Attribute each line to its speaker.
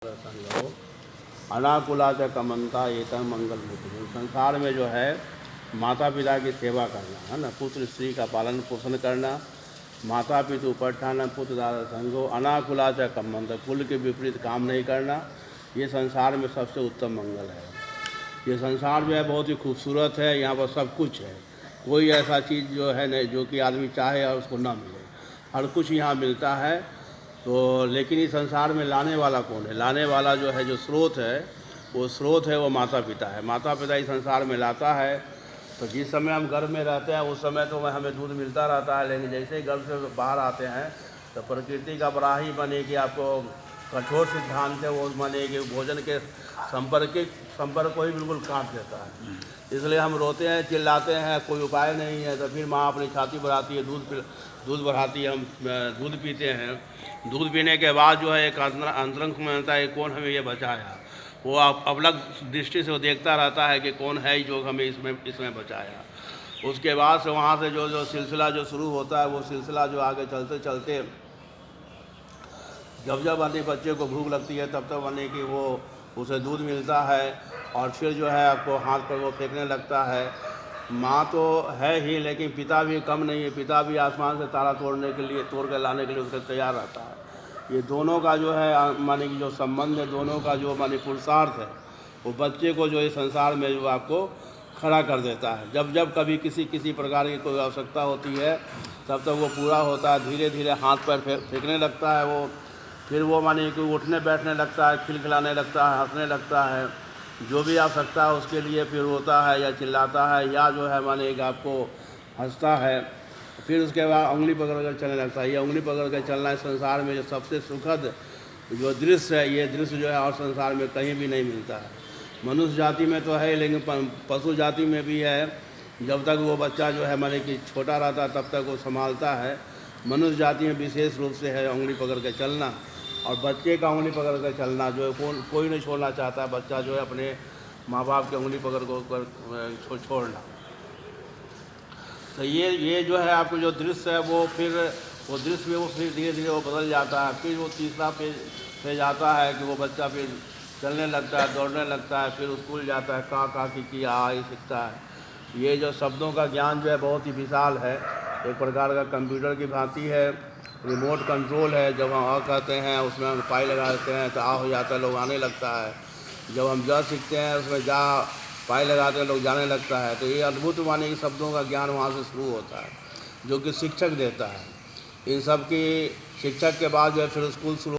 Speaker 1: संगो अनाकुलाच कमंता एतम मंगल मुकुंद। संसार में जो है माता पिता की सेवा करना है ना, पुत्र स्त्री का पालन पोषण करना, माता पिता उपठाना, पुत्र दादा संगो अनाकुलाच कमंता, कुल के विपरीत काम नहीं करना, ये संसार में सबसे उत्तम मंगल है। ये संसार जो है बहुत ही खूबसूरत है, यहाँ पर सब कुछ है, कोई ऐसा चीज़ जो है नहीं जो कि आदमी चाहे और उसको ना मिले, हर कुछ यहाँ मिलता है। तो लेकिन इस संसार में लाने वाला कौन है? लाने वाला जो है, जो स्रोत है, वो स्रोत है वो माता पिता है। माता पिता इस संसार में लाता है। तो जिस समय हम गर्भ में रहते हैं उस समय तो हमें दूध मिलता रहता है, लेकिन जैसे ही गर्भ से बाहर आते हैं तो प्रकृति का बड़ा ही माने कि आपको कठोर सिद्धांत है, वो माने कि भोजन के संपर्क को ही बिल्कुल काट देता है। इसलिए हम रोते हैं, चिल्लाते हैं, कोई उपाय नहीं है। तो फिर माँ अपनी छाती बढ़ाती है, दूध बढ़ाती है, हम दूध पीते हैं। दूध पीने के बाद जो है एक अंतरंग में आता है कौन हमें ये बचाया, वो अलग दृष्टि से वो देखता रहता है कि कौन है जो हमें इसमें बचाया। उसके बाद से वहाँ से जो सिलसिला जो शुरू होता है, वो सिलसिला जो आगे चलते चलते जब आने बच्चे को भूख लगती है तब आने कि वो उसे दूध मिलता है, और फिर जो है आपको हाथ पर वो फेंकने लगता है। माँ तो है ही, लेकिन पिता भी कम नहीं है, पिता भी आसमान से तारा तोड़ कर लाने के लिए उसके तैयार रहता है। ये दोनों का जो है माने कि जो संबंध है, दोनों का जो माने पुरुषार्थ है, वो बच्चे को जो इस संसार में जो आपको खड़ा कर देता है। जब कभी किसी प्रकार की कोई आवश्यकता होती है तब तक वो पूरा होता है। धीरे धीरे हाथ पैर फेंकने लगता है वो, फिर वो माने कि उठने बैठने लगता है, खिलखिलाने लगता है, हंसने लगता है, जो भी आवश्यकता है उसके लिए फिर रोता है या चिल्लाता है, या जो है माने कि आपको हंसता है। फिर उसके बाद उंगली पकड़ कर चलने लगता है। ये उंगली पकड़ कर चलना इस संसार में जो सबसे सुखद जो दृश्य है, ये दृश्य जो है और संसार में कहीं भी नहीं मिलता है। मनुष्य जाति में तो है, लेकिन पशु जाति में भी है। जब तक वो बच्चा जो है माने कि छोटा रहता है तब तक वो संभालता है। मनुष्य जाति में विशेष रूप से है उंगली पकड़ कर चलना, और बच्चे का उंगली पकड़ कर चलना जो है कोई नहीं छोड़ना चाहता है। बच्चा जो है अपने माँ बाप की उंगली पकड़ कर छोड़ना। तो ये जो है आपको जो दृश्य है वो दृश्य में वो फिर धीरे धीरे वो बदल जाता है। फिर वो तीसरा पेज आता है कि वो बच्चा फिर चलने लगता है, दौड़ने लगता है, फिर स्कूल जाता है, का की आ ही सीखता है। ये जो शब्दों का ज्ञान जो है बहुत ही विशाल है, एक प्रकार का कंप्यूटर की भांति है, रिमोट कंट्रोल है। जब हम आ कहते हैं उसमें हम पाई लगा देते हैं तो आ हो जाता है, लोग आने लगता है। जब हम जा सीखते हैं उसमें जा पाई लगाते हैं, लोग जाने लगता है। तो ये अद्भुत माने कि शब्दों का ज्ञान वहाँ से शुरू होता है, जो कि शिक्षक देता है। इन सब की शिक्षक के बाद जो है फिर स्कूल शुरू